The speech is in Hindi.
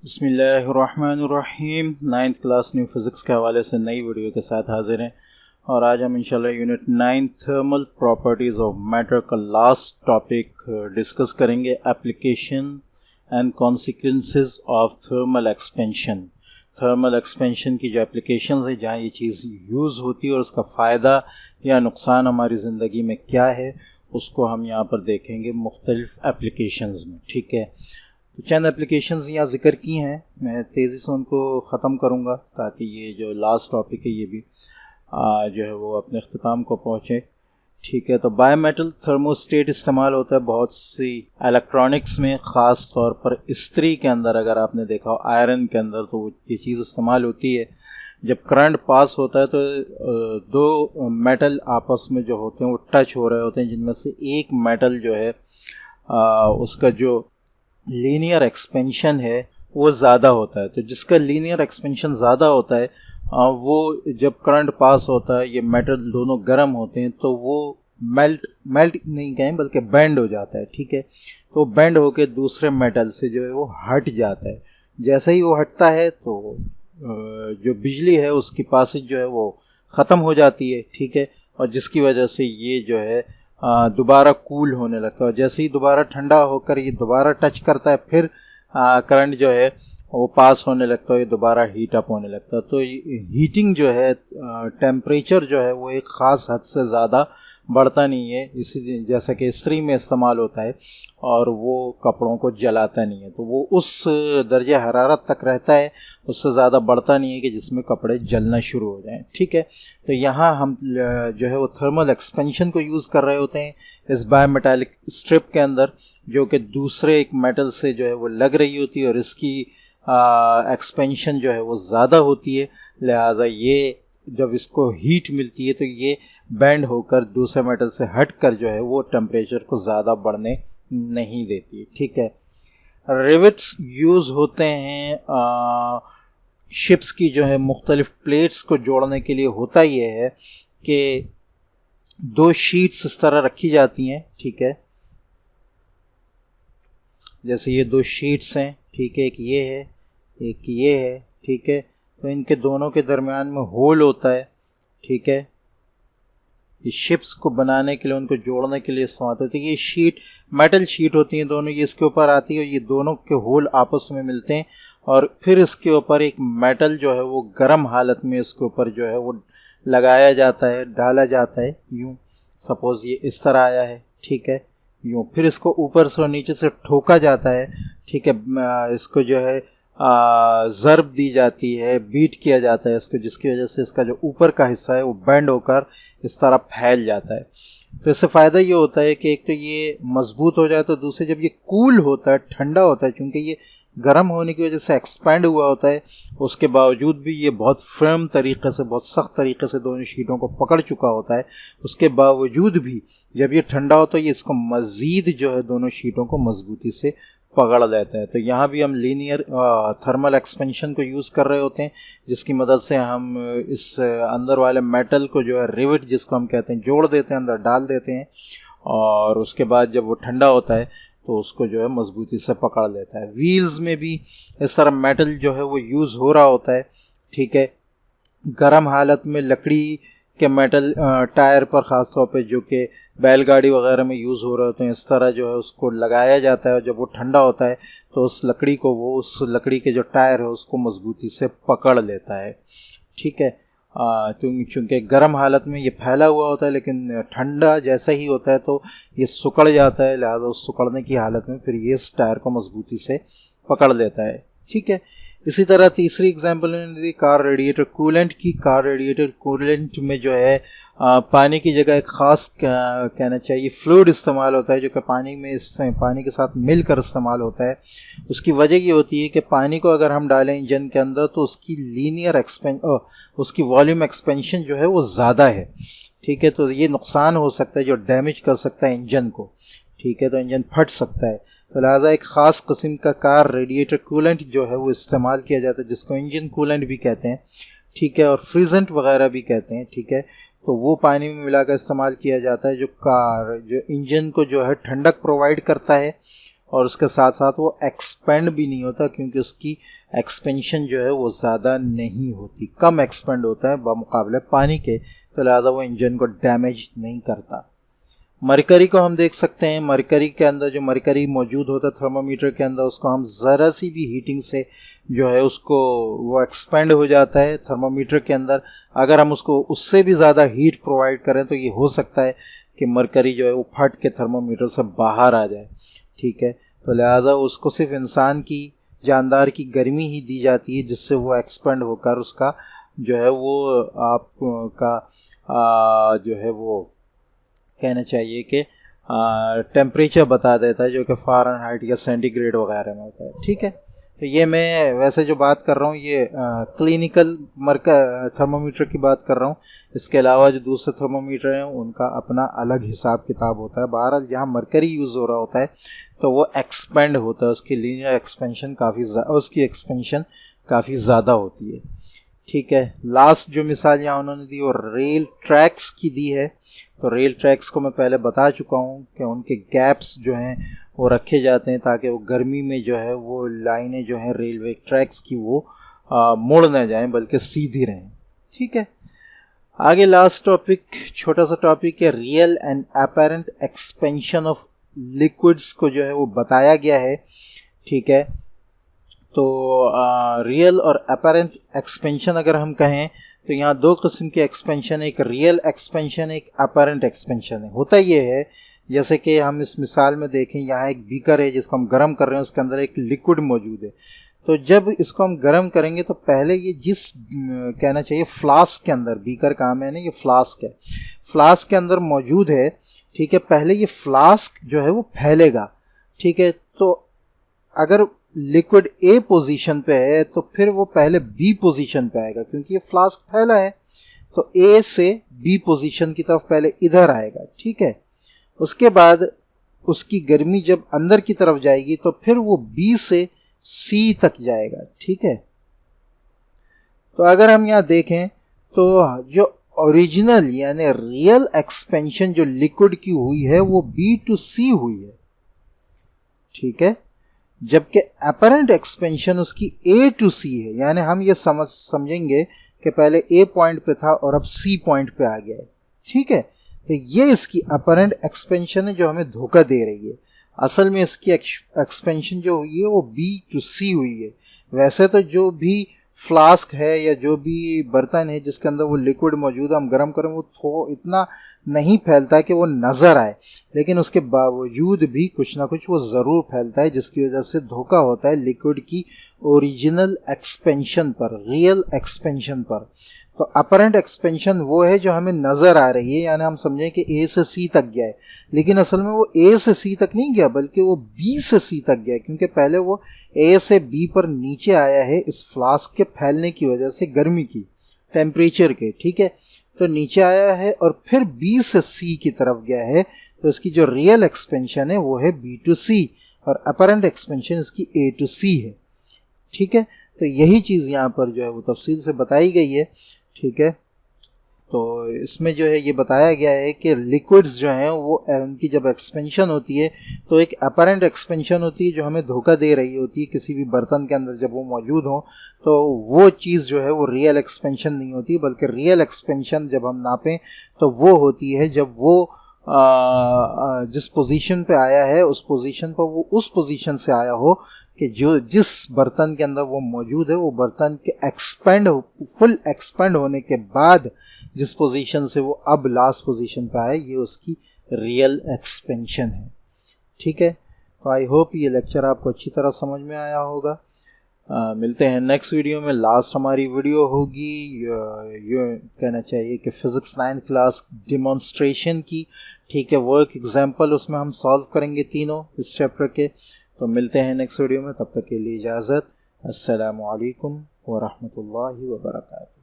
बिस्मिल्लाहिर्रहमानिर्रहीम। 9th क्लास न्यू फिज़िक्स के हवाले से नई वीडियो के साथ हाजिर हैं और आज हम इंशाल्लाह unit 9 thermal properties of matter का लास्ट टॉपिक डिस्कस करेंगे, application and consequences of thermal expansion. Thermal expansion की जो एप्लीकेशन है, जहाँ ये चीज़ यूज़ होती है और उसका फ़ायदा या नुकसान हमारी ज़िंदगी में क्या है, उसको हम यहाँ पर देखेंगे मुख्तलिफ़ एप्लीकेशंस में। ठीक है, तो चंद एप्लीकेशंस यहाँ ज़िक्र की हैं, मैं तेज़ी से उनको ख़त्म करूँगा ताकि ये जो लास्ट टॉपिक है ये भी जो है वो अपने अख्ताम को पहुँचे। ठीक है, तो बायोमेटल थर्मोस्टेट इस्तेमाल होता है बहुत सी इलेक्ट्रॉनिक्स में, ख़ास तौर पर इस्त्री के अंदर। अगर आपने देखा हो आयरन के अंदर तो ये चीज़ इस्तेमाल होती है। जब करंट पास होता है तो दो मेटल आपस में जो होते हैं वो टच हो रहे होते हैं, जिनमें से एक मेटल जो है उसका जो लीनियर एक्सपेंशन है वो ज़्यादा होता है। तो जिसका लीनियर एक्सपेंशन ज़्यादा होता है वो जब करंट पास होता है, ये मेटल दोनों गर्म होते हैं तो वो मेल्ट नहीं कहें बल्कि बेंड हो जाता है। ठीक है, तो बेंड होके दूसरे मेटल से जो है वो हट जाता है। जैसे ही वो हटता है तो जो बिजली है उसकी पासेज जो है वो ख़त्म हो जाती है। ठीक है, और जिसकी वजह से ये जो है दोबारा कूल होने लगता है। और जैसे ही दोबारा ठंडा होकर ये दोबारा टच करता है, फिर करंट जो है वो पास होने लगता है, ये दोबारा हीट अप होने लगता है। तो हीटिंग जो है, टेम्परेचर जो है वो एक ख़ास हद से ज़्यादा बढ़ता नहीं है, इसी जैसा कि इस्त्री में इस्तेमाल होता है, और वो कपड़ों को जलाता नहीं है। तो वो उस दर्जे हरारत तक रहता है, उससे ज़्यादा बढ़ता नहीं है कि जिसमें कपड़े जलना शुरू हो जाएं। ठीक है, तो यहाँ हम जो है वो थर्मल एक्सपेंशन को यूज़ कर रहे होते हैं इस बायोमेटालिक स्ट्रिप के अंदर, जो कि दूसरे एक मेटल से जो है वो लग रही होती है और इसकी एक्सपेंशन जो है वो ज़्यादा होती है। लिहाजा ये जब इसको हीट मिलती है तो ये बेंड होकर दूसरे मेटल से हटकर जो है वो टेम्परेचर को ज़्यादा बढ़ने नहीं देती है। ठीक है, रिवेट्स यूज़ होते हैं शिप्स की जो है मुख्तलिफ प्लेट्स को जोड़ने के लिए। होता ये है कि दो शीट्स इस तरह रखी जाती हैं। ठीक है, जैसे ये दो शीट्स हैं, ठीक है, एक ये है एक ये है। ठीक है, तो इनके दोनों के दरमियान में होल होता है। ठीक है, ये शिप्स को बनाने के लिए, उनको जोड़ने के लिए इस्तेमाल होती है। ये शीट मेटल शीट होती हैं दोनों, ये इसके ऊपर आती है और ये दोनों के होल आपस में मिलते हैं और फिर इसके ऊपर एक मेटल जो है वो गर्म हालत में इसके ऊपर जो है वो लगाया जाता है, डाला जाता है। यूँ सपोज़ ये इस तरह आया है, ठीक है, यूँ फिर इसको ऊपर से और नीचे से ठोका जाता है। ठीक है, इसको जो है ज़र्ब दी जाती है, बीट किया जाता है इसको, जिसकी वजह से इसका जो ऊपर का हिस्सा है वो बेंड होकर इस तरह फैल जाता है। तो इससे फ़ायदा ये होता है कि एक तो ये मजबूत हो जाए, तो दूसरे जब ये कूल होता है, ठंडा होता है, क्योंकि ये गर्म होने की वजह से एक्सपैंड हुआ होता है, उसके बावजूद भी ये बहुत फर्म तरीक़े से, बहुत सख्त तरीक़े से दोनों शीटों को पकड़ चुका होता है। उसके बावजूद भी जब ये ठंडा होता है, ये इसको मज़ीद जो है दोनों शीटों को मजबूती से पकड़ लेते हैं। तो यहाँ भी हम लीनियर थर्मल एक्सपेंशन को यूज़ कर रहे होते हैं, जिसकी मदद से हम इस अंदर वाले मेटल को जो है रिवेट जिसको हम कहते हैं जोड़ देते हैं, अंदर डाल देते हैं, और उसके बाद जब वो ठंडा होता है तो उसको जो है मजबूती से पकड़ लेता है। व्हील्स में भी इस तरह मेटल जो है वो यूज़ हो रहा होता है। ठीक है, गर्म हालत में लकड़ी के मेटल टायर पर ख़ास तौर पे जो कि बैलगाड़ी वगैरह में यूज़ हो रहे होते हैं, इस तरह जो है उसको लगाया जाता है और जब वो ठंडा होता है तो उस लकड़ी को, वो उस लकड़ी के जो टायर है उसको मजबूती से पकड़ लेता है। ठीक है, चूँकि गर्म हालत में ये फैला हुआ होता है, लेकिन ठंडा जैसा ही होता है तो ये सिकुड़ जाता है। लिहाजा उस सिकुड़ने की हालत में फिर ये इस टायर को मजबूती से पकड़ लेता है। ठीक है, इसी तरह तीसरी एग्जांपल है कार रेडिएटर कूलेंट की। कार रेडिएटर कूलेंट में जो है पानी की जगह एक ख़ास कहना चाहिए फ्लूइड इस्तेमाल होता है, जो कि पानी के साथ मिलकर इस्तेमाल होता है। उसकी वजह ये होती है कि पानी को अगर हम डालें इंजन के अंदर तो उसकी उसकी वॉल्यूम एक्सपेंशन जो है वो ज़्यादा है। ठीक है, तो ये नुकसान हो सकता है जो डैमेज कर सकता है इंजन को। ठीक है, तो इंजन फट सकता है। तो लिहाजा एक ख़ास किस्म का कार रेडिएटर कूलेंट जो है वो इस्तेमाल किया जाता है, जिसको इंजन कूलेंट भी कहते हैं। ठीक है, और फ्रीजेंट वगैरह भी कहते हैं। ठीक है, तो वो पानी में मिलाकर इस्तेमाल किया जाता है, जो इंजन को जो है ठंडक प्रोवाइड करता है और उसके साथ साथ वो एक्सपेंड भी नहीं होता, क्योंकि उसकी एक्सपेंशन जो है वो ज़्यादा नहीं होती, कम एक्सपेंड होता है बमुकाबले पानी के, तो लिहाजा वो इंजन को डैमेज नहीं करता। मरकरी को हम देख सकते हैं, मरकरी के अंदर जो मरकरी मौजूद होता है थर्मामीटर के अंदर, उसको हम ज़रा सी भी हीटिंग से जो है उसको वो एक्सपेंड हो जाता है थर्मामीटर के अंदर। अगर हम उसको उससे भी ज़्यादा हीट प्रोवाइड करें तो ये हो सकता है कि मरकरी जो है वो फट के थर्मामीटर से बाहर आ जाए, ठीक है। तो लिहाजा उसको सिर्फ इंसान की जानदार की गर्मी ही दी जाती है, जिससे वो एक्सपेंड होकर उसका जो है वो आपका जो है वो कहना चाहिए कि टेम्परेचर बता देता है, जो कि फ़ारेनहाइट या सेंटीग्रेड वगैरह में होता है, ठीक है। तो ये मैं वैसे जो बात कर रहा हूँ ये क्लिनिकल थर्मामीटर की बात कर रहा हूँ। इसके अलावा जो दूसरे थर्मामीटर हैं उनका अपना अलग हिसाब किताब होता है। बहरहाल जहाँ मरकरी यूज़ हो रहा होता है तो वो एक्सपेंड होता है, उसकी लीनियर एक्सपेंशन काफ़ी ज़्यादा होती है, ठीक है। लास्ट जो मिसाल यहाँ उन्होंने दी वो रेल ट्रैक्स की दी है। तो रेल ट्रैक्स को मैं पहले बता चुका हूँ कि उनके गैप्स जो हैं वो रखे जाते हैं ताकि वो गर्मी में जो है वो लाइनें जो हैं रेलवे ट्रैक्स की वो मुड़ न जाएं बल्कि सीधी रहें, ठीक है। आगे लास्ट टॉपिक, छोटा सा टॉपिक है, real and apparent expansion of liquids को जो है वो बताया गया है, ठीक है। तो रियल और अपैरेंट एक्सपेंशन अगर हम कहें तो यहाँ दो किस्म के एक्सपेंशन है, एक रियल एक्सपेंशन है, एक अपैरेंट एक्सपेंशन है। होता ये है जैसे कि हम इस मिसाल में देखें, यहाँ एक बीकर है जिसको हम गर्म कर रहे हैं, उसके अंदर एक लिक्विड मौजूद है। तो जब इसको हम गर्म करेंगे तो पहले ये जिस कहना चाहिए फ्लास्क के अंदर, बीकर काम है ना, ये फ्लास्क है, फ्लास्क के अंदर मौजूद है, ठीक है। पहले ये फ्लास्क जो है वो फैलेगा, ठीक है। तो अगर लिक्विड ए पोजीशन पे है तो फिर वो पहले बी पोजीशन पे आएगा, क्योंकि ये फ्लास्क फैला है, तो ए से बी पोजीशन की तरफ पहले इधर आएगा, ठीक है। उसके बाद उसकी गर्मी जब अंदर की तरफ जाएगी तो फिर वो बी से सी तक जाएगा, ठीक है। तो अगर हम यहाँ देखें तो जो ओरिजिनल यानी रियल एक्सपेंशन जो लिक्विड की हुई है वो बी टू सी हुई है, ठीक है। जबकि अपैरेंट एक्सपेंशन उसकी ए टू सी है, यानी हम ये समझेंगे कि पहले ए पॉइंट पे था और अब सी पॉइंट पे आ गया है, ठीक है। तो ये इसकी अपैरेंट एक्सपेंशन है जो हमें धोखा दे रही है। असल में इसकी एक्सपेंशन जो हुई है वो बी टू सी हुई है। वैसे तो जो भी फ्लास्क है या जो भी बर्तन है जिसके अंदर वो लिक्विड मौजूद है, हम गर्म करें वो इतना नहीं फैलता कि वो नज़र आए, लेकिन उसके बावजूद भी कुछ ना कुछ वो ज़रूर फैलता है, जिसकी वजह से धोखा होता है लिक्विड की ओरिजिनल एक्सपेंशन पर, रियल एक्सपेंशन पर। तो अपरेंट एक्सपेंशन वो है जो हमें नज़र आ रही है, यानी हम समझें कि ए से सी तक गया है, लेकिन असल में वो ए से सी तक नहीं गया बल्कि वो बी से सी तक गया, क्योंकि पहले वो ए से बी पर नीचे आया है इस फ्लास्क के फैलने की वजह से, गर्मी की, टेम्परेचर के, ठीक है। तो नीचे आया है और फिर बी से सी की तरफ गया है, तो इसकी जो रियल एक्सपेंशन है वो है बी टू सी और अपरेंट एक्सपेंशन इसकी ए टू सी है, ठीक है। तो यही चीज़ यहाँ पर जो है वो तफसील से बताई गई है, ठीक है। तो इसमें जो है ये बताया गया है कि लिक्विड्स जो हैं वो उनकी जब एक्सपेंशन होती है तो एक अपरेंट एक्सपेंशन होती है जो हमें धोखा दे रही होती है किसी भी बर्तन के अंदर, जब वो मौजूद हो तो वो चीज़ जो है वो रियल एक्सपेंशन नहीं होती, बल्कि रियल एक्सपेंशन जब हम नापें तो वो होती है जब वो जिस पोजीशन पे आया है उस पोजीशन पर वो उस पोजीशन से आया हो कि जो जिस बर्तन के अंदर वो मौजूद है वो बर्तन के फुल एक्सपेंड होने के बाद जिस पोजीशन से वो अब लास्ट पोजीशन पे आए, ये उसकी रियल एक्सपेंशन है, ठीक है। तो आई होप ये लेक्चर आपको अच्छी तरह समझ में आया होगा। मिलते हैं नेक्स्ट वीडियो में। लास्ट हमारी वीडियो होगी ये कहना चाहिए कि फिज़िक्स 9th क्लास डिमॉन्स्ट्रेशन की, ठीक है, वर्क एग्जाम्पल उसमें हम सॉल्व करेंगे तीनों इस चैप्टर के। तो मिलते हैं नेक्स्ट वीडियो में, तब तक के लिए इजाज़त। अस्सलामु अलैकुम व रहमतुल्लाहि व बरकातहू।